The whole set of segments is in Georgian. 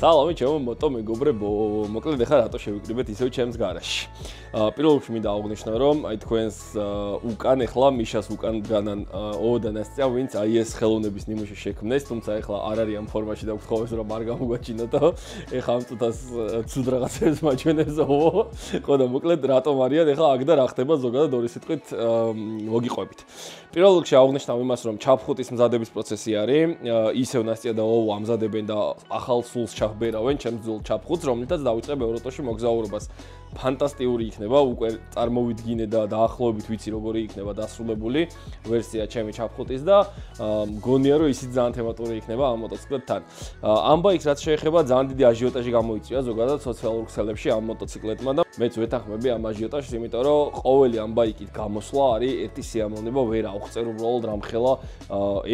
სალამი ჩემო მოტო მეგობრებო, მოკლედ ახლა რატო შევიკრიბეთ ისევ ჩემს გარაჟში. პირველ რიგში მინდა აღვნიშნო, რომ აი თქვენს უკან ახლა მიშას უკან განან ოოდან ასწია, ვინც აი ეს ხელოვნების ნიმუში შექმნეს, თუმცა ახლა არ არის ამ ფორმაში და გთხოვეს რომ არ გამოგვაჩინოთო. ახლა ამ წუთას ცუდ რაღაცებს მაჩვენებსო. ხო და მოკლედ რატომ არიან ახლა აქ და რა ხდება ზოგადად ორი სიტყვით მოგიყვებით. პირველ რიგში აღვნიშნავ იმას, რომ ჩაფხუტის მზადების პროცესი არის, ისევ ნასწია და ოო ამზადებენ და ახალ სულს ჩახბერავენ ჩემს ძველ ჩაფხუტს, რომლითაც დავიწყებ ევროტოში მოგზაურობას. ფანტასტიკური იქნება, უკვე წარმოვიდგინე და დაახლოებით ვიცი როგორი იქნება დასრულებული ვერსია ჩემი ჩაფხუტის და მგონია რომ ისიც ძალიან თემატური იქნება ამ მოტოციკლებთან. ამ ბაიკს რაც შეეხება ძალიან დიდი აჟიოტაჟი გამოიწვია ზოგადად სოციალურ ქსელებში ამ მოტოციკლებმა და მეც ვეთანხმები ამ აჟიოტაჟს, იმიტომ რომ ყოველი ამ ბაიკით გამოსვლა არის ერთი სიამოვნება, ვერ აღწერ უბრალოდ რამხელა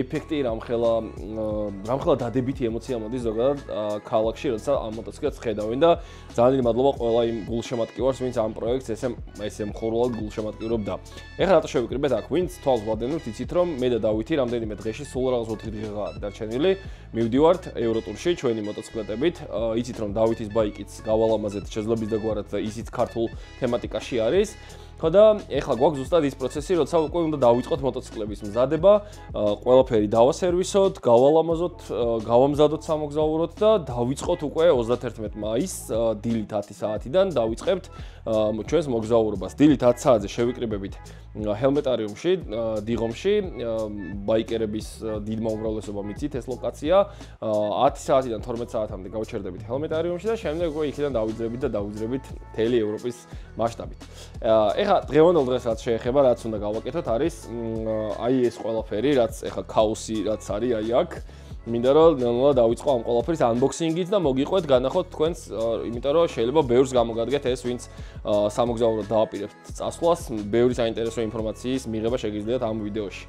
ეფექტი, რამხელა დადებითი ემოცია მოდის ზოგადად ქალაქში, როცა ამ მოტოციკლებს ხედავენ და ძალიან დიდი მადლობა ყველა იმ გულშემატკივარს, ვინც ამ პროექტს ესე მხურულად გულშემატკივრობდა. ეხლა რატო შევიკრიბეთ აქ, ვინც თვალს ვადენთ, იცით რომ მე და დავითი რამდენიმე დღეში სულ რაღაც 4 დღეა არის დარჩენილი. მივდივართ ევროტურში ჩვენი მოტოციკლეტებით. იცით რომ დავითის ბაიკიც გავალამაზეთ შეძლების და გვარად და ისიც ქართულ თემატიკაში არის. ხო და ეხლა გვაქვს ზუსტად ის პროცესი, როცა უკვე უნდა დავიწყოთ მოტოციკლების მზადება, ყველაფერი დავასერვისოთ, გავალამაზოთ, გავამზადოთ სამოგზაუროდ და დავიწყოთ უკვე 31 მაისს დილით 10 საათიდან დავიწყებთ ჩვენს მოგზაურობას. დილით 10 საათზე შევიკრიბებით ჰელმეტარიუმში, დიღომში, ბაიკერების დიდმა უმრავლესობამ იცით ეს ლოკაცია. 10 საათიდან 12 საათამდე გავჩერდებით ჰელმეტარიუმში და შემდეგ უკვე იქიდან დავიძრებით მთელი ევროპის მასშტაბით. ეხლა დღევანდელ დღეს რაც შეეხება, რაც უნდა გავაკეთოთ, არის აი ეს ყველაფერი, რაც ეხლა ქაოსი რაც არის აი აქ. მინდა რომ ნელ-ნელა დავიწყო ამ ყველაფრის unboxing-ით და მოგიყვეთ განახოთ თქვენს, იმიტომ რომ შეიძლება ბევრს გამოგადგეთ ეს, ვინც სამოგზაუროდ დააპირებთ წასვლას, ბევრი საინტერესო ინფორმაციის მიღება შეგიძლიათ ამ ვიდეოში.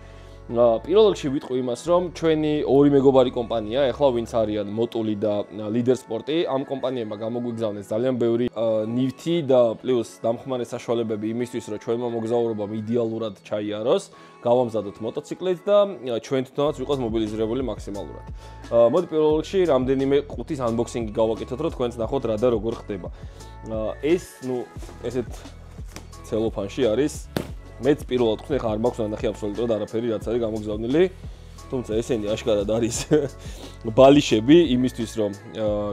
პირველ რიგში ვიტყვი იმას, რომ ჩვენი ორი მეგობარი კომპანია, ეხლა ვინც არიან Motuli და Leader Sport-ი, ამ კომპანიებმა გამოგვიგზავნეს ძალიან ბევრი ნივთი და პლუს დამხმარე საშუალებები იმისთვის, რომ ჩვენმა მოგზაურობამ იდეალურად ჩაიაროს, გავამზადოთ მოტოციკლით და ჩვენ თვითონაც ვიყოს მობილიზირებული მაქსიმალურად. მოდი პირველ რიგში რამდენიმე ყუთის unboxing-ი გავაკეთოთ, რომ თქვენც ნახოთ რა და როგორ ხდება. ეს, ესეთ ცელოფანში არის. მეც პირველად ვთქვი, ხა არ მაქვს ნახე აბსოლუტურად არაფერი, რაც არის გამოგზავნილი. თუმცა ესენი აშკარად არის ბალიშები იმისთვის, რომ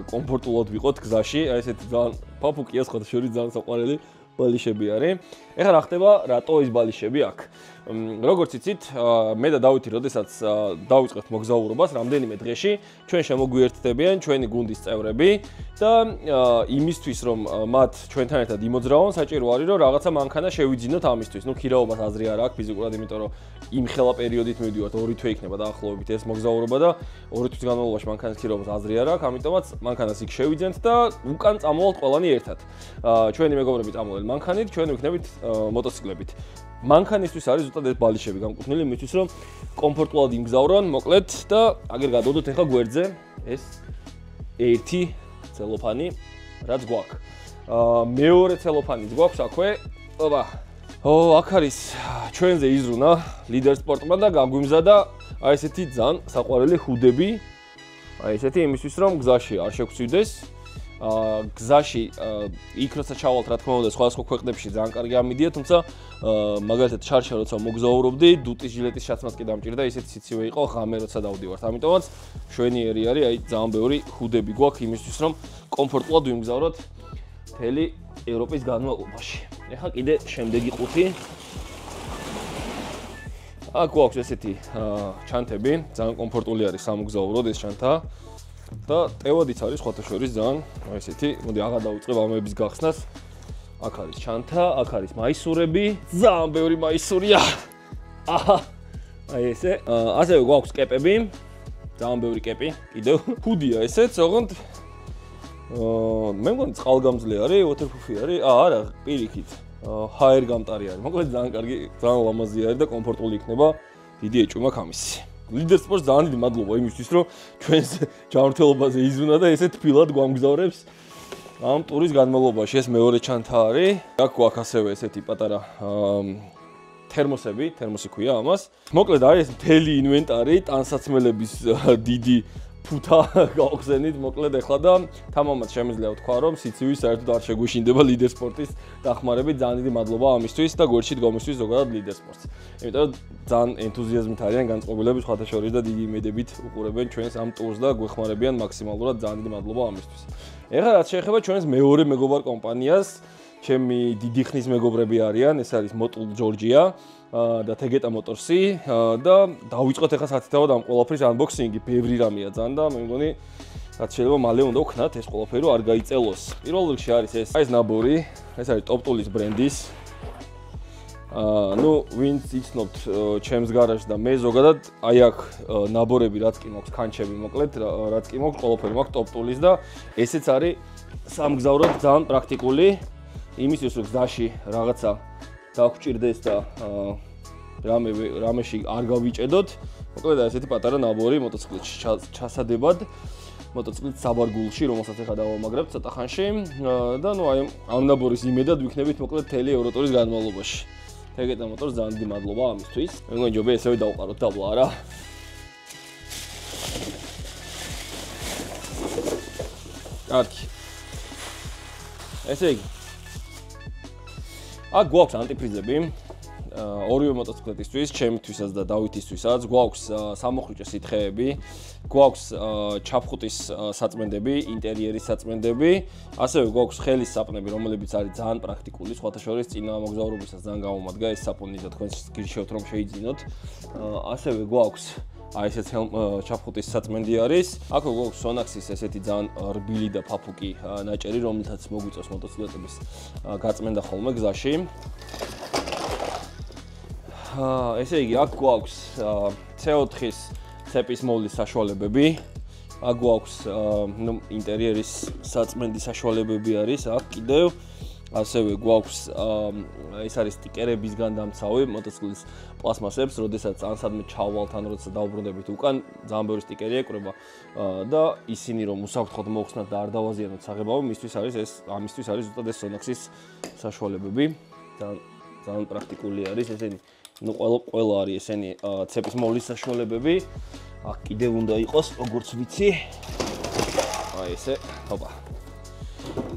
კომფორტულად ვიყოთ გზაში. აი ესეთი ძალიან პაპუკია სხვათა შორის ძალიან საყვარელი ბალიშები არის. ეხლა რა ხდება, რატო ეს ბალიშები აქ? როგორც იცით, მე და დავითი, როდესაც დავიწყებთ მოგზაურობას, რამდენიმე დღეში ჩვენ შემოგვიერთდებიან ჩვენი გუნდის წევრები და იმისთვის, რომ მათ ჩვენთან ერთად იმოძრავონ, საჭირო არის, რომ რაღაცა მანქანა შევიძინოთ ამისთვის. ქირაობას აზრი არ აქვს ფიზიკურად, იმიტომ რომ იმ ხელა პერიოდით მივდივართ, 2 თვე იქნება დაახლოებით ეს მოგზაურობა და 2 თვის განმავლობაში მანქანის ქირაობას აზრი არ აქვს, ამიტომაც მანქანას იქ შევიძენთ და უკან წამოვალთ ყველანი ერთად. ჩვენი მეგობრები წამოვალენ მანქანით, ჩვენ ვიქნებით მოტოციკლებით. მანქანისთვის არის ზუსტად ეს ბალიშები გამკუთვნილი, იმისთვის რომ კომფორტულად იმგზავრონ, მოკლედ და აგერ გადავდოთ ახლა გვერდზე ეს ერთი ცელოფანი, რაც გვაქვს. მეორე ცელოფანიც გვაქვს აქვე. ოპა. აქ არის ჩვენზე იზრუნა Leader Sport-მა და გაგვიმზადა აი ესეთი ძალიან საყვარელი ჰუდები. აი ესეთი იმისთვის რომ გზაში არ შეგვცივდეს. გზაში იქ როცა ჩავალთ, რა თქმა უნდა, სხვადასხვა ქვეყნებში ძალიან კარგი ამიდია, თუმცა მაგალითად შარშა როცა მოგზაურობდი, დუტის ჟილეტის შაცმაც კი დამჭირდა, ისეთი სიცივე იყო ღამე როცა დავდივართ. ამიტომაც შვენიერი არის, აი ძალიან ბევრი ჰუდები გვაქვს იმისთვის, რომ კომფორტულად ვიმგზავროთ მთელი ევროპის განმავლობაში. ეხლა კიდე შემდეგი ყუთი. აქ გვაქვს ესეთი ჩანთები, ძალიან კომფორტული არის სამოგზაუროდ ეს ჩანთა. და ტევადიც არის სხვათა შორის ძალიან ესეთი, მოდი აღარ დავიწყებ ამების გახსნას. აქ არის ჩანთა, აქ არის მაისურები, ძალიან ბევრი მაისურია. აჰა. აი ესე. ასევე გვაქვს კეპები. ძალიან ბევრი კეპი, კიდევ. ჰუდია ესეც, ოღონდ მე მგონი წყალგამძლე არის, waterproof-ი არის. არა, პირიქით. ჰაერ გამტარი არის. მოკლედ ძალიან კარგი, ძალიან ლამაზი არის და კომფორტული იქნება. დიდი ეჭვმა ამისი. Leader Sport-ს ძალიან დიდი მადლობა იმისთვის, რომ ჩვენს ჯანმრთელობაზე იზრუნა და ესეთ ფილად გვამგზავრებს ამ ტურის განმავლობაში. ეს მეორე ჩანთა არის. აქ გვაქვს ასევე ესეთი პატარა თერმოსი ქვია ამას. მოკლედ არის მთელი ინვენტარი, ტანსაცმელების დიდი ფუთა გავხსენით მოკლედ ახლა და თამამად შემიძლია ვთქვა რომ სიცივის საერთოდ არ შეგვიშინდება ლიდერ სპორტის დახმარებით ძალიან დიდი მადლობა ამისთვის და გვერდში დგომისთვის ზოგადად ლიდერ სპორტს. იმიტომ რომ ძალიან ენთუზიაზმით არიან განწყობილები სხვათა შორის და დიდი იმედებით უყურებენ ჩვენს ამ ტურს და გვეხმარებიან მაქსიმალურად ძალიან დიდი მადლობა ამისთვის. ეხლა რაც შეეხება ჩვენს მეორე მეგობარ კომპანიას, ჩემი დიდი ხნის მეგობრები არიან, ეს არის Motul Georgia და Tegeta Motorsi და დავიწყოთ ახლა სათითაოდ ამ ყველაფრის unboxing-ი, ბევრი რამეა ძალიან და მე მგონი რაც შეიძლება მალე უნდა ვქნათ ეს ყველაფერი რომ არ გაიწელოს. პირველ რიგში არის ეს ნაბორი, ეს არის Top-Tools ბრენდის. ნუ ვინც იცნობთ ჩემს გარაჟს და მე ზოგადად აი აქ ნაბორები რაც კი მაქვს, ქანჩები მოკლედ, რაც კი მაქვს, ყველაფერი მაქვს Top-Tools და ესეც არის სამგზავროდ ძალიან პრაქტიკული. იმისთვის რომ გზაში რაღაცა დაგჭირდეს და რამეში არ გავიჭედოთ, მოკლედ ესეთი პატარა ნაბორი მოტოციკლში ჩასადებად, მოტოციკლის საბარგულში, რომელსაც ახლა დავამაგრებთ ცოტა ხანში და ნუ აი ამ ნაბორის იმედად ვიქნებით მოკლედ მთელი ევროტურის განმავლობაში. Tegeta Motors ძალიან დიდი მადლობა ამისთვის. მე მგონი ჯობია ესევე დავყაროთ დაბლა არა. კარგი. ესე იგი აქ გვაქვს ანტიფრიზები, ორივე მოტოციკლეტისთვის, ჩემთვისაც და დავითისთვისაც, გვაქვს სამოხრიჭო სითხეები, გვაქვს ჩაფხუტის საწმენდები, ინტერიერის საწმენდები, ასევე გვაქვს ხელის საპნები, რომლებიც არის ძალიან პრაქტიკული, სხვათა შორის წინა მოგზაურობისას ძალიან გამომადგა ეს საპონი და თქვენ გირჩევთ რომ შეიძინოთ. ასევე გვაქვს აი ესეც ჩაფხუტის საწმენდი არის. აქ გვაქვს Sonaxis ესეთი ძალიან რბილი და ფაფუკი ნაჭერი, რომელთაც მოგვიწევს მოტოციკლეტების გაწმენდა ხოლმე გზაში. ესე იგი, აქ გვაქვს CO4-ის ცეპის მოვლის საშუალებები. აქ გვაქვს ინტერიერის საწმენდის საშუალებები არის აქ კიდევ. ასევე გვაქვს ეს არის სტიკერებისგან დამცავი მოტოციკლის პლასმასებს, როდესაც ანსადმე ჩავალთ ან როდესაც დაუბრუნდებით უკან, ძალიან ბევრი სტიკერი ეკვრება და ისინი რომ უსაფრთხოდ მოხსნათ და არ დავაზიანოთ საღებავი, ამისთვის არის ზუსტად ეს Sonaxis საშუალებები. ძალიან პრაქტიკული არის ესენი. ნუ ყველა არის ესენი ცეპის მოვლის საშუალებები. აქ კიდევ უნდა იყოს, როგორც ვიცი. აი ესე, ჰოპა.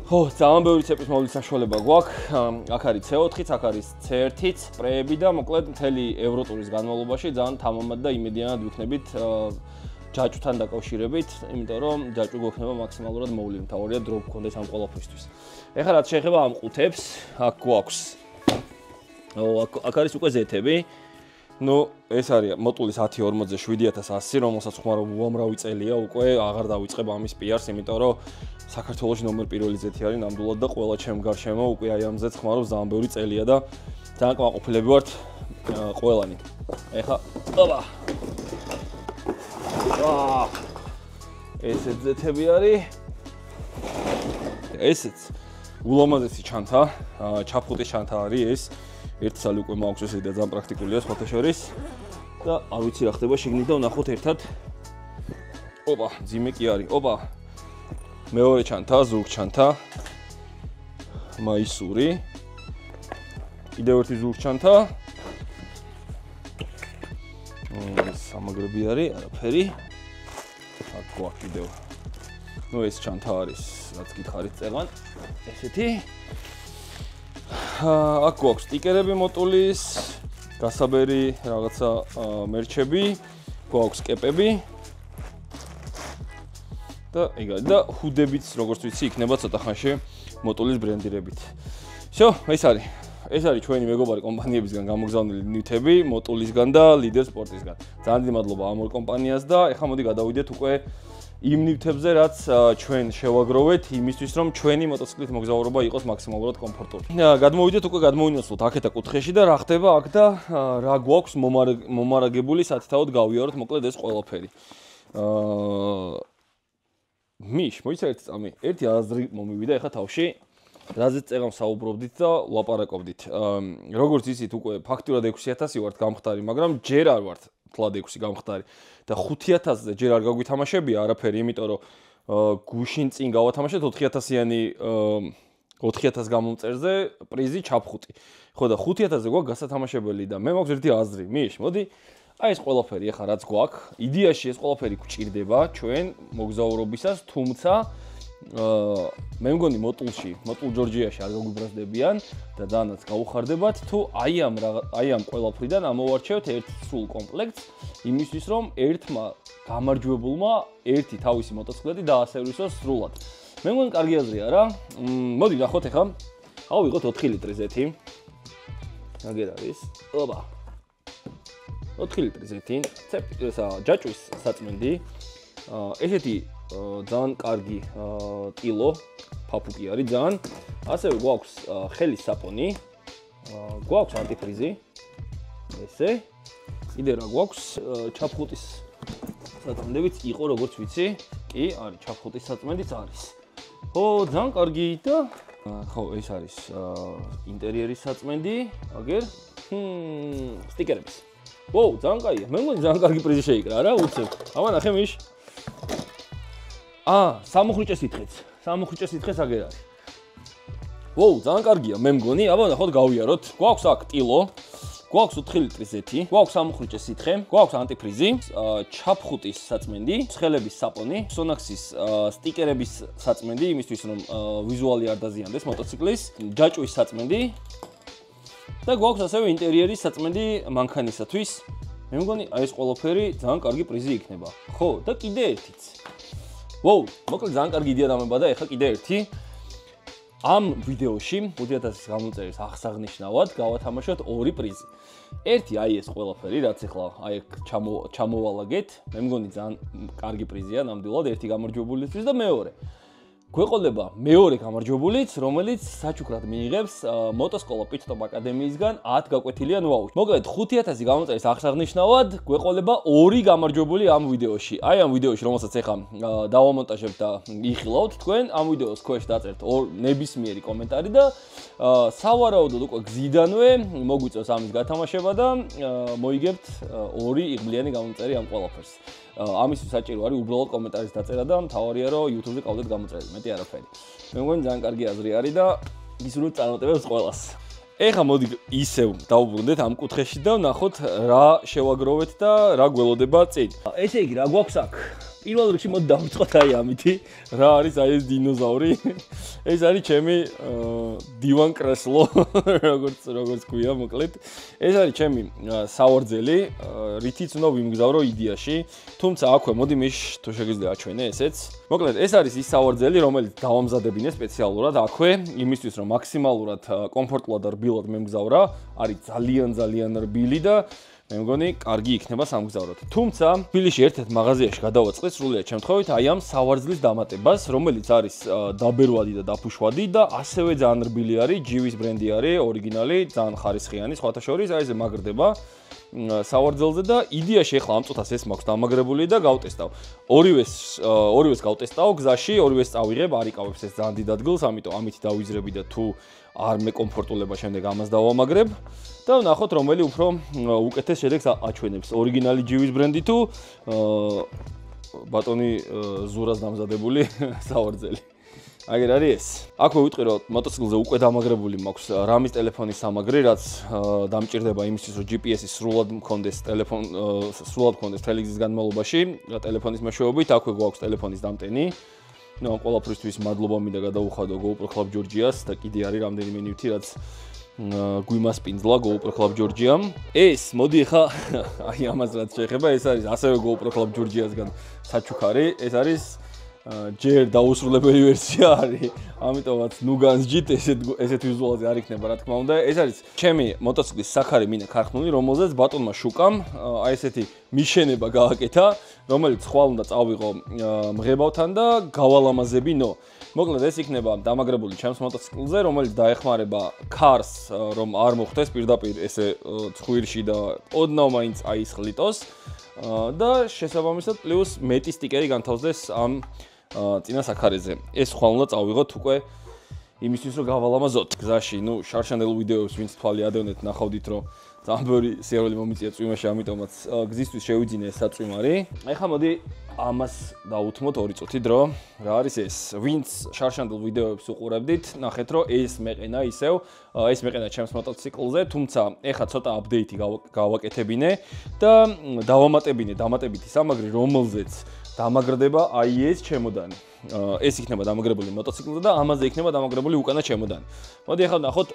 ხო, ძალიან ბევრი ცეპის მოვლის საშუალება გვაქვს. აქ არის CO4-იც, აქ არის C1-იც, სპრეები და მოკლედ მთელი ევროტურის განმავლობაში ძალიან თამამად და იმედიანად ვიქნებით ჯაჭვთან დაკავშირებით, იმიტომ რომ ჯაჭვი გვექნება მაქსიმალურად მოვლილი. მთავარია დრო გქონდეს ამ ყველაფრისთვის. ეხლა რაც შეეხება ამ ყუთებს, აქ გვაქვს აქ არის უკვე ზეთები. ნუ ეს არის Motulis 1040 7100, რომელსაც ხმარო უამრავი წელია უკვე აღარ დავიწყებ ამის პიარს, იმიტომ რომ საქართველოში ნომერ პირველი ზეთი არის ნამდვილად და ყველა ჩემ გარშემო უკვე აი ამ ზეთს ხმარობს ძალიან ბევრი წელია და ძალიან კმაყოფილები ვართ ყველანი. ეხლა ოპა. ესეც ზეთები არის. ესეც ულამაზესი ჩანთა, ჩაფხუტის ჩანთა არის ეს. ერთი სალი უკვე მაქვს ესე და ძალიან პრაქტიკულია სხვათა შორის და არ ვიცი რა ხდება შეგნით და ვნახოთ ერთად. ოპა, ძიმე კი არის. ოპა. მეორე ჩანთა, ზურგ ჩანთა. მაისური. კიდევ ერთი ზურგ ჩანთა. სამაგრები არის, არაფერი. აქ გვაქვს კიდევ. ნუ ეს ჩანთა არის, რაც გითხარით წეღან. ესეთი. აქ გვაქვს სტიკერები Motulis, გასაბერი რაღაცა მერჩები, გვაქვს კეპები და ეგა და ჰუდებიც როგორც ვიცი იქნება ცოტა ხანში Motulis ბრენდირებით. всё, ეს არის ჩვენი მეგობარი კომპანიებისგან გამოგზავნილი ნივთები Motulisგან და Leader Sport-ისგან. ძალიან დიდი მადლობა ამ ორ კომპანიას და ეხლა მოდი გადავიდეთ უკვე იმ ნივთებზე, რაც ჩვენ შევაგროვეთ იმისთვის, რომ ჩვენი მოტოციკლით მოგზაურობა იყოს მაქსიმალურად კომფორტული. გადმოვიდეთ უკვე გადმოვინაცვლოთ აქეთა კუთხეში და რა ხდება აქ და რა გვაქვს მომარაგებული სათითაოდ გავიაროთ მოკლედ ეს ყველაფერი. მოიცა ერთი წამი, ერთი აზრი მომივიდა ეხლა თავში, რაზეც წეღან საუბრობდით და ვლაპარაკობდით. როგორც იცით, უკვე ფაქტურად 6000 ვართ გამხდარი, მაგრამ ჯერ არ ვართ თლად 6 გამხდარი და 5000-ზე ჯერ არ გაგვითამაშებია არაფერი, იმიტომ რომ გუშინ წინ გავათამაშეთ 4000-იანი 4000 გამომწერზე პრიზი ჩაფხუტი. ხო და 5000-ზე გვაქვს გასათამაშებელი და მე მაქვს ერთი აზრი. მოდი აი ეს ყველაფერი ახლა რაც გვაქვს, იდეაში ეს ყველაფერი გვჭირდება ჩვენ მოგზაურობისას, თუმცა მე მგონი მოტულ ჯორჯიაში არ გაგვიბრაზდებიან და დანაც გაუხარდებათ თუ აი ამ ყველაფრიდან ამოვარჩევთ ერთ სულ კომპლექტს იმისთვის რომ ერთმა გამარჯვებულმა ერთი თავისი მოტოციკლეტი დაასერვისოს სრულად. მე მგონი კარგი აზრია რა. მოდი ნახოთ ახლა. ავიღოთ 4 ლიტრი ზეთი. აგერ არის. ოპა. 4 ლიტრი ზეთი, ჯაჭვის საწმენდი. ესეთი ძალიან კარგი ტილო, ფაფუკი არის ძალიან. ასევე გვაქვს ხელის საპონი. გვაქვს ანტიფრიზი. ესე. კიდე რა გვაქვს? ჩაფხუტის საწმენდებით იყო როგორც ვიცი. კი, არის ჩაფხუტის საწმენდიც არის. ხო, ძალიან კარგი და ხო, ეს არის ინტერიერის საწმენდი, აგერ სტიკერების. ვოუ, ძალიან კაია. მე მგონი ძალიან კარგი პრიზი შეიკრა რა, უცებ. აბა ნახე მიშ. 3 ხრიჭე სითხეც აგერ არის. ვოუ, ძალიან კარგია, მე მგონი. აბა ნახოთ გავიაროთ. გვაქვს აქ ტილო, გვაქვს 4 ლიტრი ზეთი, გვაქვს 3 ხრიჭე სითხე, გვაქვს ანტიფრიზი, ჩაფხუტის საწმენდი, ცხელების საპონი, სონაქსის სტიკერების საწმენდი, იმისთვის რომ ვიზუალი არ დაზიანდეს მოტოციკლის, ჯაჭვის საწმენდი და გვაქვს ასევე ინტერიერის საწმენდი მანქანისათვის. მე მგონი აი ეს ყველაფერი ძალიან კარგი პრიზი იქნება. ხო, და კიდე ერთიც. ვოუ, მოკლედ ძალიან კარგი იდეა დამებადა, ეხლა კიდე ერთი. ამ ვიდეოში 5000-ის გამოწერის აღსაღნიშნავად გავათამაშოთ 2 პრიზი. ერთი აი ეს ყველაფერი, რაც ახლა აი ჩამოვალაგეთ, მე მგონი ძალიან კარგი პრიზია ნამდვილად, ერთი გამარჯვებულისთვის და მეორე. გვეყოლება მეორე გამარჯვებულიც, რომელიც საჩუქრად მიიღებს მოტოსკოლა პიტსტოპ აკადემიისგან 10 გაკვეთილიან ვაუჩერი. მოკლედ 5000 გამოწერის აღსაღნიშნავად გვეყოლება 2 გამარჯვებული ამ ვიდეოში. აი ამ ვიდეოში, რომელსაც ახლა დავამონტაჟებთ და იხილავთ თქვენ, ამ ვიდეოს ქვეშ დაწერთ ნებისმიერი კომენტარი და სავარაუდოდ უკვე გზიდანვე მოგვიწევს ამის გათამაშება და მოიგებთ 2 იღბლიანი გამომწერი ამ ყველაფერს. ამისთვის საჭირო არის უბრალოდ კომენტარის დაწერა და მთავარია რომ YouTube-ზე ყავდეთ გამოწერილი, მეტი არაფერი. მე მგონი ძალიან კარგი აზრი არის და ისურვებთ წარმატებებს ყველას. ეხლა მოდი ისევ დავუბრუნდეთ ამ კუთხეში და ვნახოთ რა შევაგროვეთ და რა გველოდება წინ. ესე იგი, რა გვაქვს აქ? პირველ რიგში მოდი დავიწყოთ აი ამითი. რა არის აი ეს დინოზავრი? ეს არის ჩემი დივან კრესლო, როგორც ქვია, მოკლედ. ეს არის ჩემი სავარძელი, რითიც უნდა ვიმგზავრო იდეაში. თუმცა აქვე მოდი მიშ თუ შეგიძლია აჩვენე ესეც. მოკლედ, ეს არის ის სავარძელი, რომელიც დავამზადებინე სპეციალურად აქვე, იმისთვის რომ მაქსიმალურად კომფორტულად და რბილად მემგზავრა. არის ძალიან რბილი და მე მგონი კარგი იქნება სამგზავროდ. თუმცა თბილისში ერთ-ერთ მაღაზიაში გადავაწყდე სრულიად შემთხვევით აი ამ სავარძლის დამატებას, რომელიც არის დაბერვადი და დაფუშვადი და ასევე ძალიან რბილი არის, ჯივის ბრენდი არის, ორიგინალი, ძალიან ხარისხიანი, სხვათა შორის აი ესე მაგრდება სავარძელზე და იდეაში ახლა ამ წუთას ეს მაქვს დამაგრებული და გავტესტავ. ორივეს გავტესტავ გზაში, ორივეს წავიღებ, არიკავებს ეს ძალიან დიდ ადგილს, ამიტომ ამით დავიზრები და თუ არ მეკომფორტულება შემდეგ ამას დავამაგრებ და ვნახოთ რომელი უფრო უკეთეს შედეგს აჩვენებს. ორიგინალი ჯივის ბრენდი თუ ბატონი ზურას დამზადებული სავარძელი. აგერ არის ეს. აქვე ვიტყვი რომ მოტოციკლზე უკვე დამაგრებული მაქვს რამის ტელეფონის სამაგრი, რაც დამჭირდება იმისთვის რომ GPS-ი სრულად მქონდეს მთელი გზის განმავლობაში ტელეფონის მეშვეობით. აქვე გვაქვს ტელეფონის დამტენი. ნუ ამ ყველაფრისთვის მადლობა მინდა გადაუხადო GoPro Club Georgia-ს და კიდე არის რამდენიმე ნივთი, რაც გვიმასპინძლა GoPro Club Georgia-მ. ეს მოდი ახლა აი ამას რაც შეეხება, ეს არის ასევე GoPro Club Georgia-სგან საჩუქარი, ეს არის ჯერ დაუსრულებელი ვერსია არის. ამიტომაც ნუ განსჯით ესეთ ვიზუალზე არ იქნება რა თქმა უნდა. ეს არის ჩემი მოტოციკლის საქარი მინე ქარხნული, რომელზეც ბატონმა შუკამ აი ესეთი მიშენება გააკეთა, რომელიც ხვალ უნდა წავიღო მღებავთან და გავალამაზებინო. მოკლედ ეს იქნება დამაგრებული ჩემს მოტოციკლზე, რომელიც დაეხმარება ქარს, რომ არ მოხდეს პირდაპირ ესე ცხვირში და ოდნავ მაინც აისხლიტოს და შესაბამისად პლუს მეტი სტიკერი განთავსდეს ამ წინა საქარეზე. ეს ხვალ უნდა წავიღოთ უკვე იმისთვის რომ გავალამაზოთ გზაში. ნუ შარშანდელ ვიდეოებს ვინც თვალი ადევნეთ, ნახავდით რომ ძალიან ბევრი სიარული მომიწია წვიმაში, ამიტომაც გზისთვის შევიძინე ეს საწვიმარი. ეხლა მოდი ამას დავუთმოთ 2 წუთი დრო. რა არის ეს? ვინც შარშანდელ ვიდეოებს უყურებდით, ნახეთ რომ ეს მეყენა ისევ ეს მეყენა ჩემს მოტოციკლზე, თუმცა ეხლა ცოტა აპდეიტი გავაკეთებინე და დავამატებინე დამატებითი სამაგრი, რომელზეც დამაგრდება აი ეს ჩემოდანი. ეს იქნება დამაგრებული მოტოციკლზე და ამაზე იქნება დამაგრებული უკანა ჩემოდანი. მოდი ახლა ნახოთ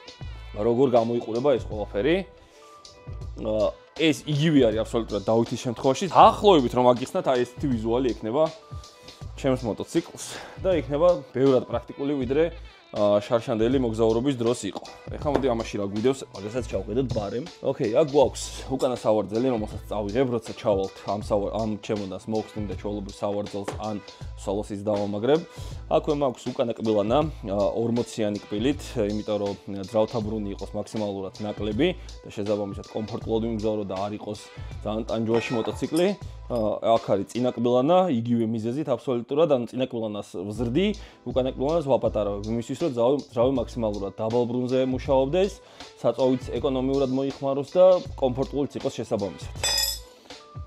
როგორ გამოიყურება ეს ყველაფერი. ეს იგივე არის აბსოლუტურად დავითის შემთხვევაში. ახლოვებით რომ აგიხსნათ, აი ესეთი ვიზუალი ექნება ჩემს მოტოციკლს და იქნება ბევრად პრაქტიკული ვიდრე შარშანდელი მოგზაურობის დროს იყო. ეხლა მოდი ამაში რა გვიდევს, მაგასაც ჩავყიდოთ ბარემ. ოკეი, აქ გვაქვს უკანა სავარძელი, რომელსაც წავიღებ, როცა ჩავალთ ამ ჩემოდანს მოვხსნით და ჩვეულებრივ სავარძელს ან სოლოსის დავამაგრებ. აქვე მაქვს უკანა კბილანა 40-იანი კბილით, იმიტომ რომ ძრავთაბრუნი იყოს მაქსიმალურად ნაკლები და შესაბამისად კომფორტულად ვიმგზავრო და არ იყოს ძალიან ტანჯვაში მოტოციკლი. აქ არის წინა კბილანა, იგივე მიზეზით აბსოლუტურად, ან წინა კბილანას ვზრდი, უკანა კბილანას ვაპატარავებ, იმისთვის რომ ძრავი მაქსიმალურად დაბალ ბრუნზე მუშაობდეს, საწვავიც ეკონომიურად მოიხმაროს და კომფორტულიც იყოს შესაბამისად.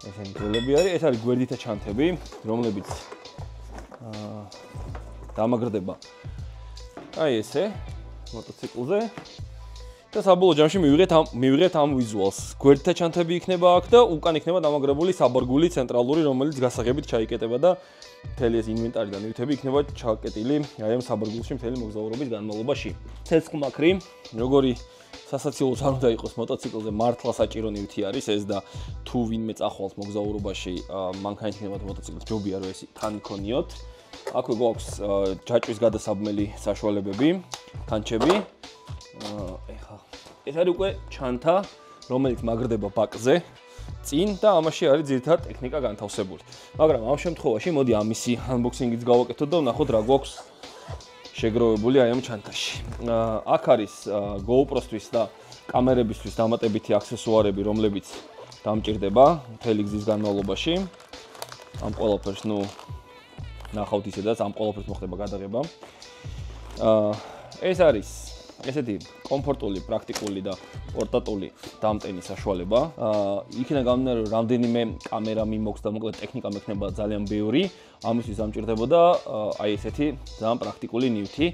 ესენი ძვლები არის, ეს არის გვერდითა ჩანთები, რომლებიც დამაგრდება აი ესე მოტოციკლზე. და საბოლოო ჯამში მივიღეთ ამ ვიზუალს. გვერდითა ჩანთები იქნება აქ და უკან იქნება დამაგრებული საბარგული ცენტრალური, რომელიც გასაღებით ჩაიკეტება და მთელი ეს ინვენტარი და ნივთები იქნება ჩაკეტილი აი ამ საბარგულში მთელი მოგზაურობის განმავლობაში. ცეცხლმაქრი, როგორი სასაცილოც არ უნდა იყოს მოტოციკლზე, მართლა საჭირო ნივთი არის ეს და თუ ვინმე წახვალს მოგზაურობაში, მანქანით მოტოციკლს ჯობია რომ ეს თან იქონიოთ. აქვე გვაქვს ჯაჭვის გადასაბმელი საშუალებები, თანჩები. ეხლა ეს არის უკვე ჩანთა, რომელიც მაგრდება ბაკზე წინ და ამაში არის ძირითადად ტექნიკა განთავსებული. მაგრამ ამ შემთხვევაში მოდი ამისი unboxing-იც გავაკეთოთ და ვნახოთ რა გვაქვს შეგროვებული აი ამ ჩანთაში. აქ არის GoPro-ისთვის და კამერებისთვის დამატებითი აქსესუარები, რომლებიც დამჭირდება მთელი გზის განმავლობაში. ამ ყველაფერს ნახავთ ისედაც ამ ყველაფერს მოხდება გადაღება. ეს არის ესეთი კომფორტული, პრაქტიკული და პორტატული დამტენის საშუალება. იქიდან გამომდინარე, რომ რამდენიმე კამერა მიმოქვს და მოკლედ ტექნიკა მექნება ძალიან ბევრი, ამისთვის დამჭირდებოდა აი ესეთი ძალიან პრაქტიკული ნივთი.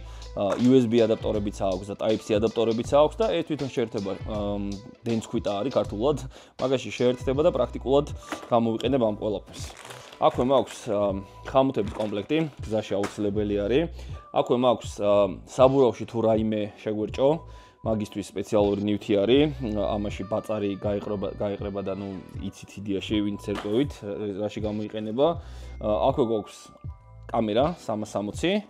USB ადაპტორებიც აქვს და Type-C ადაპტორებიც აქვს და ეს თვითონ შეერთება დენცხვიტა არის ქართულად, მაგაში შეერთდება და პრაქტიკულად გამოვიყენებ ამ ყველაფერს. აქვე მაქვს ხამუთების კომპლექტი, გზაში აუცილებელი არის. აქვე მაქვს საბურავში თუ რაიმე შეგვერჭო, მაგისთვის სპეციალური ნივთი არის. ამაში ბაწარი გაიყრება და იცით იდეაში ვინც ერკვევით, რაში გამოიყენება. აქვე გვაქვს კამერა 360,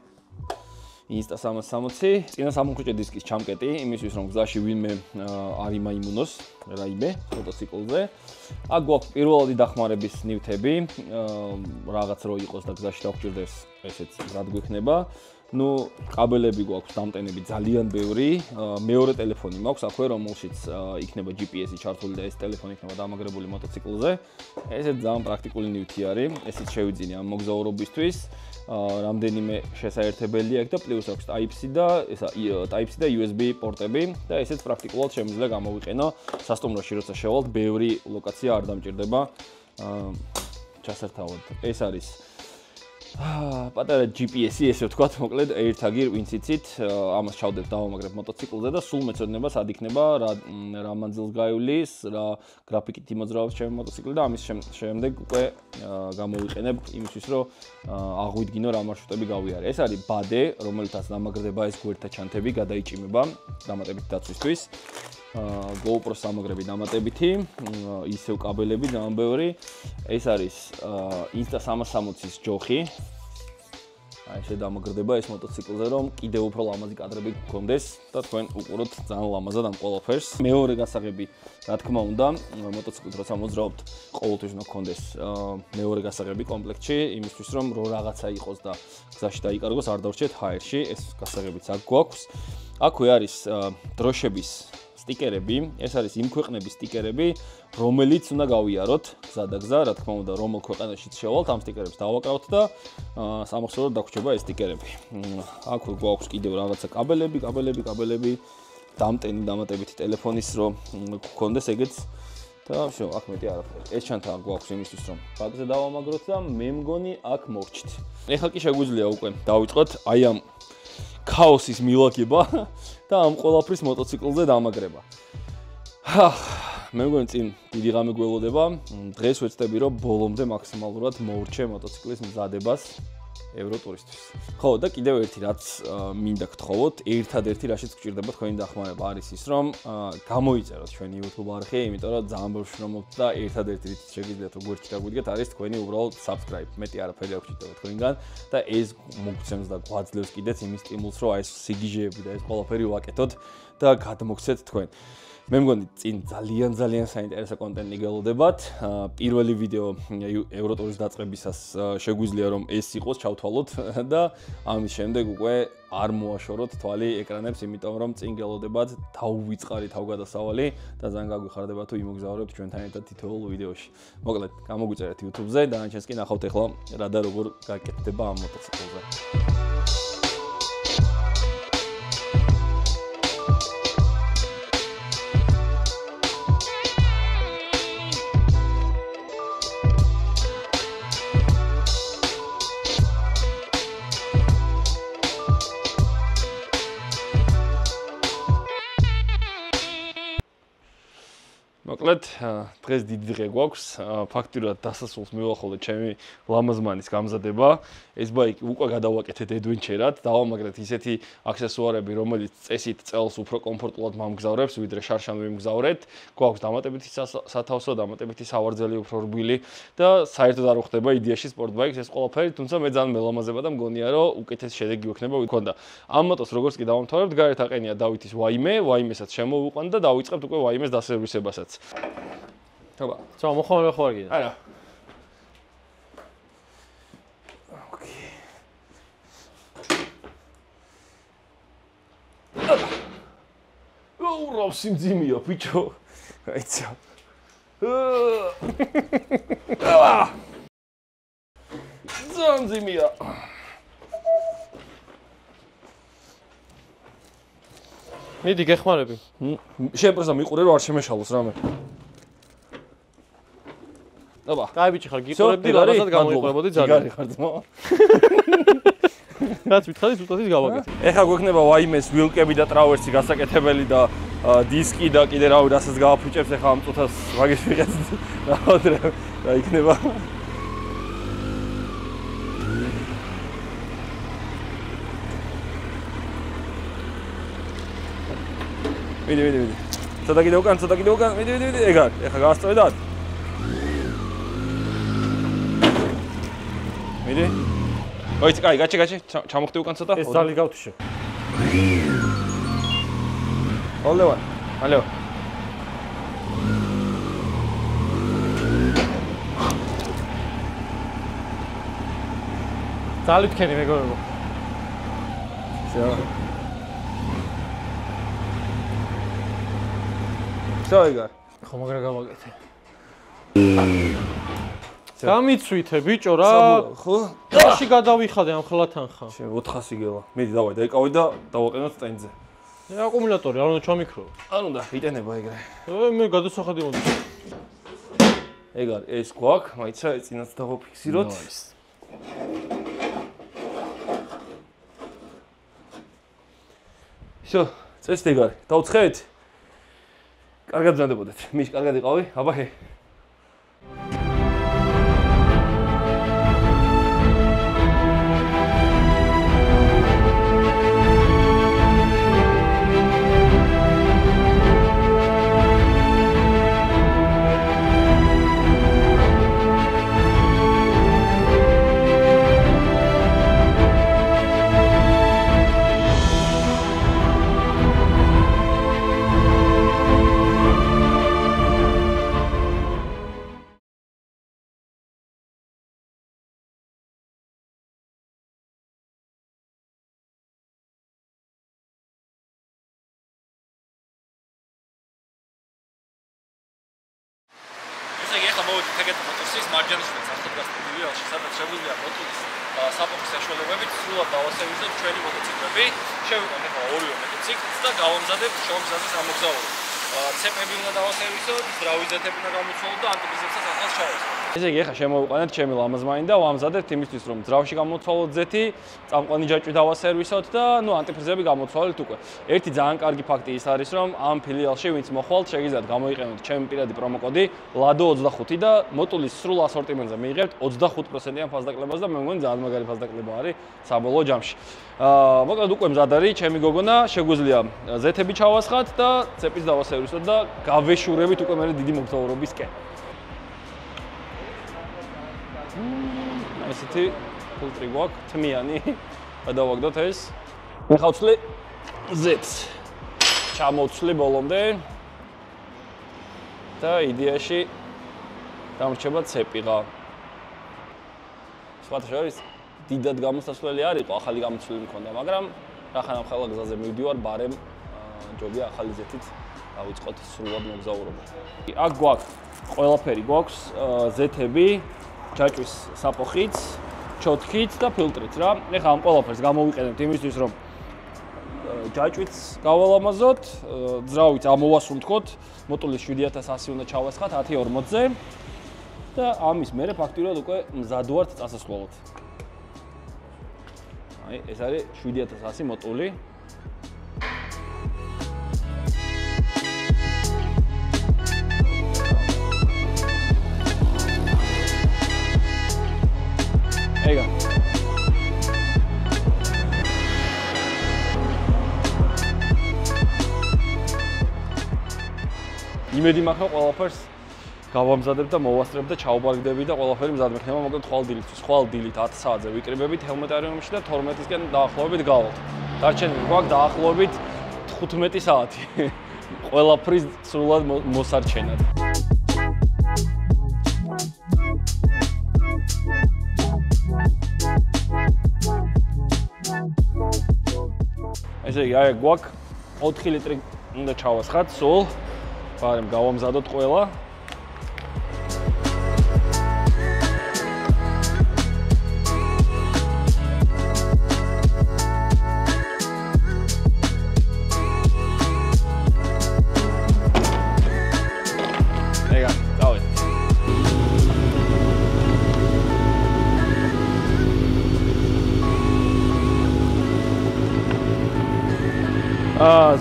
Insta 360, წინა სამონქუჭე დისკის ჩამკეტი, იმისთვის რომ გზაში ვინმე არ იმაიმუნოს რაიმე მოტოციკლზე. აქ გვაქვს პირველადი დახმარების ნივთები, რაღაც რო იყოს და გზაში დაგჭირდეს, ესეც რად გვექნება. კაბელები გვაქვს დამტენები ძალიან ბევრი. მეორე ტელეფონი მაქვს აქვე, რომელშიც იქნება GPS-ი ჩართული და ეს ტელეფონი იქნება დამაგრებული მოტოციკლზე. ესეც ძალიან პრაქტიკული ნივთი არის. ესეც შევიძინე ამ მოგზაურობისთვის. რამდენიმე შესაერთებელი აქვს და პლუს აქვს Type-C და USB პორტები და ესეც პრაქტიკულად შემიძლია გამოვიყენო სასტუმროში, როცა შევალთ, ბევრი ლოკაცია არ დამჭირდება ჩასართავად. ეს არის პატარა GPS-ი, ესე ვთქვათ, მოკლედ AirTag-ი, ვინც იცით, ამას ჩავდებ დავამაგრებ მოტოციკლზე და სულ მეცოდნება სად იქნება, რა მანძილს გაივლის, რა გრაფიკით იმოძრავებს ჩემი მოტოციკლი და ამის შემდეგ უკვე გამოვიყენებ იმისთვის, რომ აღვიდგინო რა მარშრუტები გავიარე. ეს არის ბადე, რომელთაც დამაგრდება ეს გვერდთა ჩანთები, გადაიჭიმება დამატებითი დაცვისთვის. GoPro სამაგრები დამატებითი, ისევ კაბელები ძალიან ბევრი. ეს არის Insta 360-ის ჯოხი. აი ესე დამაგრდება ეს მოტოციკლზე, რომ კიდევ უფრო ლამაზი კადრები გქონდეს და თქვენ უყუროთ ძალიან ლამაზად ამ ყველაფერს. მეორე გასაღები, რა თქმა უნდა, მოტოციკლით როცა მოძრაობთ, ყოველთვის უნდა გქონდეს მეორე გასაღები კომპლექტში, იმისთვის რომ რაღაცა იყოს და გზაში დაიკარგოს, არ დავრჩეთ ჰაერში. ეს გასაღებიც აქ გვაქვს. აქვე არის დროშების სტიკერები, ეს არის იმ ქვეყნების სტიკერები, რომელიც უნდა გავიაროთ გზა და გზა, რა თქმა უნდა, რომელ ქვეყანაშიც შევალთ, ამ სტიკერებს დავაკრავთ და სამახსოვროდ დაგვრჩება ეს სტიკერები. აქვე გვაქვს კიდევ რაღაცა კაბელები. დამტენი დამატებითი ტელეფონის რომ გქონდეს ეგეც და всё, აქ მეტი არაფერი. ეს ჩანთა გვაქვს იმისთვის რომ ბაგზე დავამაგროთ და მე მგონი აქ მოვჭით. ეხლა კი შეგვიძლია უკვე დავიწყოთ აი ამ ქაოსის მილაგება და ამ ყველაფრის მოტოციკლზე დამაგრება. მე მგონი წინ დიდი ღამე გველოდება. დღეს ვეცდები რომ ბოლომდე მაქსიმალურად მოვურჩე მოტოციკლის მზადებას ევროტურისტვის. ხო, და კიდევ ერთი რაც მინდა გთხოვოთ, ერთადერთი რაშიც გჭირდება თქვენი დახმარება არის ის, რომ გამოიწეროთ ჩვენი YouTube არხი, იმიტომ რომ ძალიან ბევრ შრომობთ და ერთადერთი რითიც შეგიძლიათ რომ გვერდში დაგვიდგეთ არის თქვენი უბრალოდ subscribe. მეტი არაფერი არ გჭირდება თქვენგან და ეს მოგცემს და გვაძლევს კიდეც იმის სტიმულს, რომ აი ეს სიგიჟეები და ეს ყველაფერი ვაკეთოთ და გადმოგცეთ თქვენ. მე მგონი წინ ძალიან საინტერესო კონტენტი გველოდებათ. პირველი ვიდეო ევროტურის დაწყებისას შეგვიძლია რომ ეს იყოს ჩავთვალოთ და ამის შემდეგ უკვე არ მოაშოროთ თვალი ეკრანებს, იმიტომ რომ წინ გველოდებათ თავვიწყარი თავგადასავალი და ძალიან გაგვიხარდება თუ იმოგზაურებთ ჩვენთან ერთად თითოეულ ვიდეოში. მოკლედ, გამოგვიწერეთ YouTube-ზე და ანჩენს კი ნახავთ ახლა რა და როგორ გაკეთდება ამ მოტოციკლზე. მოკლედ, დღეს დიდი დღე გვაქვს. ფაქტიურად დასასრულს მივახოლეთ ჩემი ლამაზმანის გამზადება. ეს ბაიკი უკვე გადავაკეთეთ adventure-ად, დავამაგრეთ ისეთი აქსესუარები, რომელიც წესით წელს უფრო კომფორტულად მომგზავრებს, ვიდრე შარშან ვიმგზავრეთ. გვაქვს დამატებითი სათავსო, დამატებითი სავარძელი უფრო რბილი და საერთოდ არ უხდება იდეაში სპორტ ბაიკს ეს ყველაფერი, თუმცა მე ძალიან მელამაზება და მგონია რომ უკეთესი შედეგი გვექნება ვიქონდა. ამ მოტოს როგორც კი დავამთავრებთ, გარეთ აყენია დავითის ვაიმესაც შემოვიყვანთ და დავიწყებთ უკვე ვაიმეს დასერვისებასაც. Toba. So, მოხმარება ხო არ გინდა? არა. რა სიმძიმეა, ბიჭო. აიცა. ზამძიმეა. მიდი გეხმარები. შენ პროსტა მიყურე რომ არ შემეშალოს რამე. აბა, კაი ბიჭი ხარ, გიყურებდი, რაღაცად გამოიყვებოდი ძალიან. გარი ხარ ძმა. რაც მითხარი, სულტანის გავაკეთე. ეხლა გვექნება ვაიმეს ვილკები და ტრავერსი გასაკეთებელი და დისკი და კიდე რავი რასაც გააფუჭებს ეხლა ამ წუთას მაგის ვიღაც რა იქნება. მიდი. ცოტა კიდე უკან, მიდი. ეგარ, ეხლა გაასწორე და მიდი. ოიც, კაი, გაჩე, ჩამოხტი უკან ცოტა. ეს ზალი გავთიშე. ალევა. ზალი თქვენი მეგობრებო. всё. всё, ეგარ. ხო, მაგრა გავაკეთე. გამიცვითე ბიჭო რა. ხო? დაში გადავიხადე ამ ხლათან ხა. შენ 400 გელა. მიდი დავაი, დაიკავე და დავაყენოთ სტენდზე. აკუმულატორი არ უნდა ჩამიქრო. არ უნდა, იტენება ეგრე. მე გადასახადი მომდი. ეგარ, ეს გვაქვს, მაიცა წინაც დავაფიქსიროთ. всё, წესით ეგარ. დავცხეთ? კარგად ბრძანდებოდეთ. მის კარგად იყავი? აბა, მოვიდით ეგეთ მოტოციკლს მარჯანიშვილის ახლობლად დილიაში, სადაც შეგვიძლია მოტოციკლს საფოხის საშუალებებით სრულად დავასერვისოთ ჩვენი მოტოციკლები. შევიყვანთ ახლა ორივე მოტოციკლს და გავამზადებთ შუამზადის ამოგზაურებას. ცეპები უნდა დავასერვისოთ, ძრავის ზეთები უნდა გამოცვალოთ და ანტიბიზებსაც ახლავს ჩავასვათ. ესე იგი, ახლა შემოვიყვანეთ ჩემი ლამაზმანი და ვამზადებთ იმისთვის, რომ ძრავში გამოცვალოთ ზეთი, წამყვანი ჯაჭვი დავასერვისოთ და ანტიფრიზები გამოცვალოთ უკვე. ერთი ძალიან კარგი ფაქტი ის არის, რომ ამ ფილიალში ვინც მოხვალთ, შეგიძლიათ გამოიყენოთ ჩემი პირადი პრომოკოდი LADO25 და მოტულის სრულ ასორტიმენტზე მიიღებთ 25%-იან ფასდაკლებას და მე მგონი ძალიან მაგარი ფასდაკლება არის საბოლოო ჯამში. მოკლედ უკვე მზად არის ჩემი გოგონა, შეგვიძლია ზეთები ჩავასხათ და ცეპის დავასერვისოთ და გავეშურებით უკვე მე დიდი მოგზაურობისკენ. ესეთი ფილტრი გვაქვს, თმიანი. გადავაგდოთ ეს. მიხავცლი ზეთს. ჩამოვცლი ბოლომდე. და იდეაში დამრჩება ცეპიღა. სხვათა შორის დიდად გამოსასვლელი არ იყო, ახალი გამოცვლილი მქონდა, მაგრამ რახან ახლა გზაზე მივდივარ, ბარემ ჯობია ახალი ზეთით დავიწყოთ სრულად მოგზაურობა. აქ გვაქვს ყველაფერი გვაქვს, ზეთები, ჯაჭვის საფოხიც, ჩოთქიც და ფილტრიც რა. ეხლა ამ ყველაფერს გამოვიყენებთ იმისთვის, რომ ჯაჭვიც გავალამაზოთ, ძრავით ამოვასუნთქოთ, მოტულის 7100 უნდა ჩავასხათ 10:40-ზე და ამის მერე ფაქტიურად უკვე მზად ვართ წასასვლელად. აი, ეს არის 7100 მოტული. ეგა. იმედი მაქვს ყველაფერს გავამზადებ და მოვასწრებ და ჩავბარგდები და ყველაფერი მზად მექნება, მოკლედ ხვალ დილით 10 საათზე ვიკრიბებით ჰელმეტარიუმში და 12-ისკენ დაახლოებით გავალთ. დარჩენილი გვაქვს დაახლოებით 15 საათი. ყველაფრის სრულად მოსარჩენად. ესე იგი, აი გვაქვს 4 ლიტრი უნდა ჩავასხათ სულ. ბარემ გავამზადოთ ყველა. ეგა, დავით.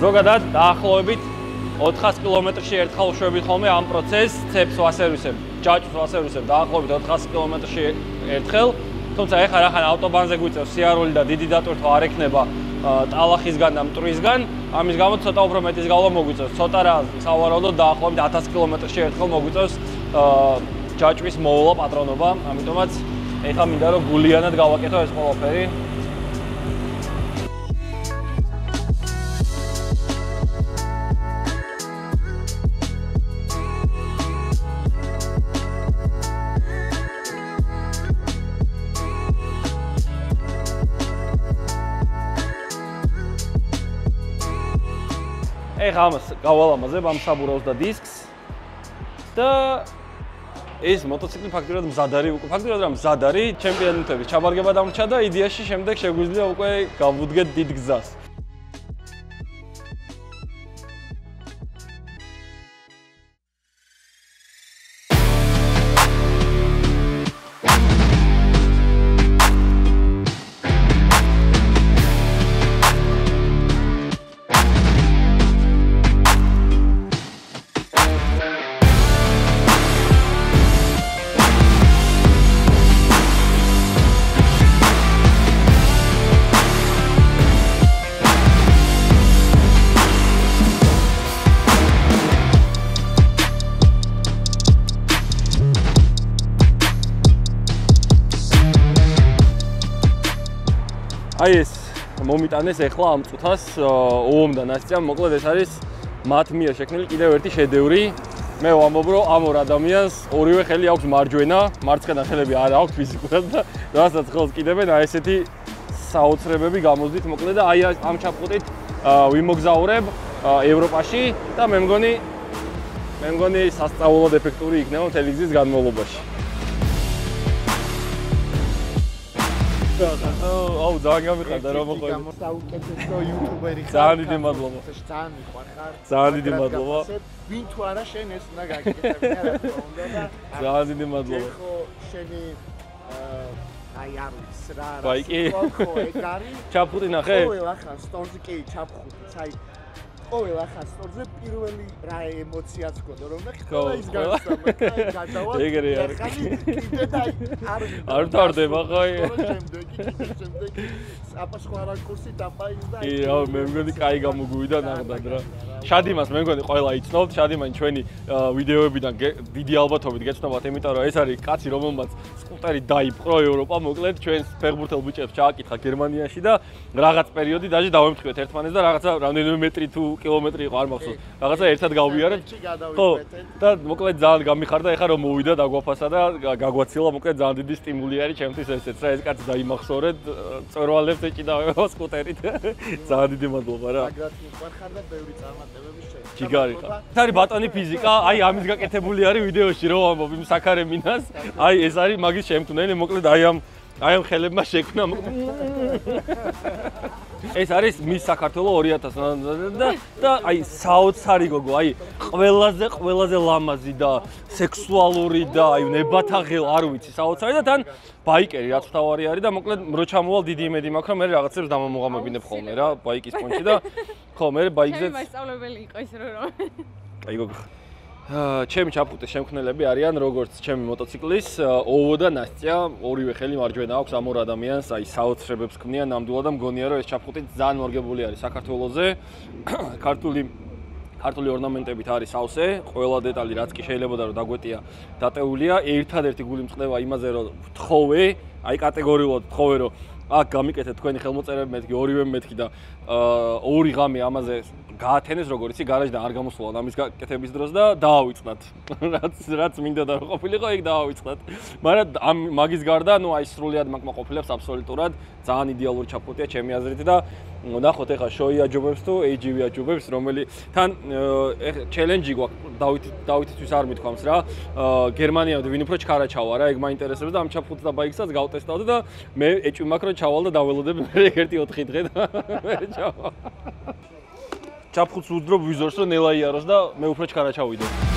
ზოგადად დაახლოებით 400 კილომეტრში ერთხელ ვშვებით ხოლმე ამ პროცესს, ცეპს ვასერვისებ, ჯაჭვს ვასერვისებ დაახლოებით 400 კილომეტრში ერთხელ. თუმცა ეხლა რახან ავტობანზე გვიწევს სიარული და დიდი დატვირთვა არ ექნება ტალახისგან და მტვრისგან, ამის გამო ცოტა უფრო მეტის გავლა მოგვიწევს. ცოტა რა სავარაუდოდ დაახლოებით 1000 კილომეტრში ერთხელ მოგვიწევს ჯაჭვის მოვლა პატრონობა, ამიტომაც ეხლა მინდა რომ გულიანად გავაკეთო ეს ყველაფერი. ეხლა ამას გავალამაზებ ამ საბურავს და დისკს და ეს მოტოციკლი ფაქტიურად მზად არის უკვე ფაქტიურად რა მზად არის ჩემპიონატების ჩაბარგება დამრჩა და იდეაში შემდეგ შეგვიძლია უკვე გავუდგეთ დიდ გზას. აი ეს მომიტანეს ეხლა ამ წუთას ოომდან ასწამ, მოკლედ ეს არის მათ მიერ შექმნილი კიდევ ერთი შედევრი. მე ვამბობ, რომ ამ ორ ადამიანს ორივე ხელი აქვს მარჯვენა, მარცხენა ხელები არ აქვს ფიზიკურად და რასაც ხელს კიდებენ, აი ესეთი საოცრებები გამოზდით, მოკლედ და აი ამ ჩაფხუტით ვიმოგზაურებ ევროპაში და მე მგონი მე მგონი სასწაულად ეფექტური იქნება მთელი გზის განმავლობაში. აუ ძალიან გამიხარდა რომ მოყვე. საუკეთესო იუთუბერი ხარ. ძალიან დიდი მადლობა. ძალიან მიყვარხარ. ძალიან დიდი მადლობა. ვინ თუ არა შენ ეს უნდა გაგიკეთებინე რა თქმა უნდა და ძალიან დიდი მადლობა. ხო შენი აი არის რა ბაიკი. ხო ეგ არის. ჩაფხუტი ნახე? ყოველ ახალ სტორზე კი ჩაფხუტიც აი ყოველ ახალ სტორზე პირველი რა ემოციაც გქონდა რომ მე ყველა ის განსამართლა გადავალ ეგრე არის. კიდე და არ ვთარდება ხო? შემდეგი აპასხვა რაკურსი დაფაის და კი რა მე მგონი კაი გამოგვივიდა ნახდად რა. შადიმას მე მგონი ყველა იცნობთ, შადიმანი ჩვენი ვიდეოებიდან დიდი ალბათობით გეცნობათ, იმიტომ რომ ეს არის კაცი რომელმაც სკუტერი დაიპყრო ევროპა, მოკლედ ჩვენს ფეხბურთელ ბიჭებს ჩააკითხა გერმანიაში და რაღაც პერიოდი დაჟე დავემთხვიეთ ერთმანეთს და რაღაცა რამდენიმე მეტრი თუ კილომეტრი იყო არ მახსოვს. რაღაცა ერთად გავიარეთ. ხო და მოკლედ ძალიან გამიხარდა ეხლა რომ მოვიდა დაგვაფასა და გაგვაცილა, მოკლედ ძალიან დიდი სტიმული არის ჩემთვის ესეც რა ეს კაცი დაიმახსოვრეთ, წვერვალებს ეჭიდავება სკუტერით. ძალიან დიდი მადლობა რა. აგრად მიყვარხარ და ბევრი წარმატებები შეგვიძლია. ჯიგარი ხარ. ეს არის ბატონი ფიზიკა, აი ამის გაკეთებული არის ვიდეოში რომ ამბობ იმ საქარემინას. აი ეს არის მაგის შემქმნელი, მოკლედ აი ამ ხელებმა შექმნა. ეს არის მის საქართველოს 2000 და აი საოცარი გოგო, აი ყველაზე ლამაზი და სექსუალური და აი ნებათაღელ არ ვიცი, საოცარი და თან ბაიკერი რაც თავარი არის და მოკლედ რო ჩამოვალ დიდი იმედი მაქვს რომ მე რაღაცებს დამამოღამებინებ ხოლმე რა ბაიკის პონჩი და ხო მე ბაიკზე ჩემი მასწავლებელი იყო ის რომ აი გოგო ჩემი ჩაფხუტის შემქმნელები არიან როგორც ჩემი მოტოციკლის ოვო და ნასტია ორივე ხელი მარჯვენა აქვს ამ ორ ადამიანს აი საოცრებებს ქმნიან ნამდვილად და მგონია რომ ეს ჩაფხუტი ძალიან მორგებული არის საქართველოზე ქართული ორნამენტებით არის სავსე ყველა დეტალი რაც კი შეიძლება და რომ დაგვეტია დატეულია ერთადერთი გული მწყდება იმაზე რომ ვთხოვე აი კატეგორიულად ვთხოვე რომ აქ გამიკეთეთ თქვენი ხელმოწერები მეთქი ორივე მეთქი და ორი ღამე ამაზე გაათენეს როგორ იცი გარაჟი და არ გამოსულა ამის გაკეთების დროს და დაავიწყდათ რაც მინდა და ყოფილიყო ეგ დაავიწყდათ მაგრამ ამ მაგის გარდა ნუ აი სრულიად მაკმაყოფილებს აბსოლუტურად ძალიან იდეალური ჩაფხუტია ჩემი აზრით და ნახოთ ეხა შოი აჯობებს თუ AGV აჯობებს რომელი თან ჩელენჯი გვაქვს დავითისთვის არ მithქვამს რა გერმანიამდე ვინ უფრო ჩქარა ჩავა რა ეგ მაინტერესებს და ამ ჩაფხუტს და ბაიკსაც გავტესტავდი და მე ეჭვი მაქვს რომ ჩავალ და დაველოდებ მე ერთი 4 დღე და მე ჩავა ჩაფხუტს უდრობ ვიზორს რომ ნელა იაროს და მე უფრო ჩქარა ჩავიდე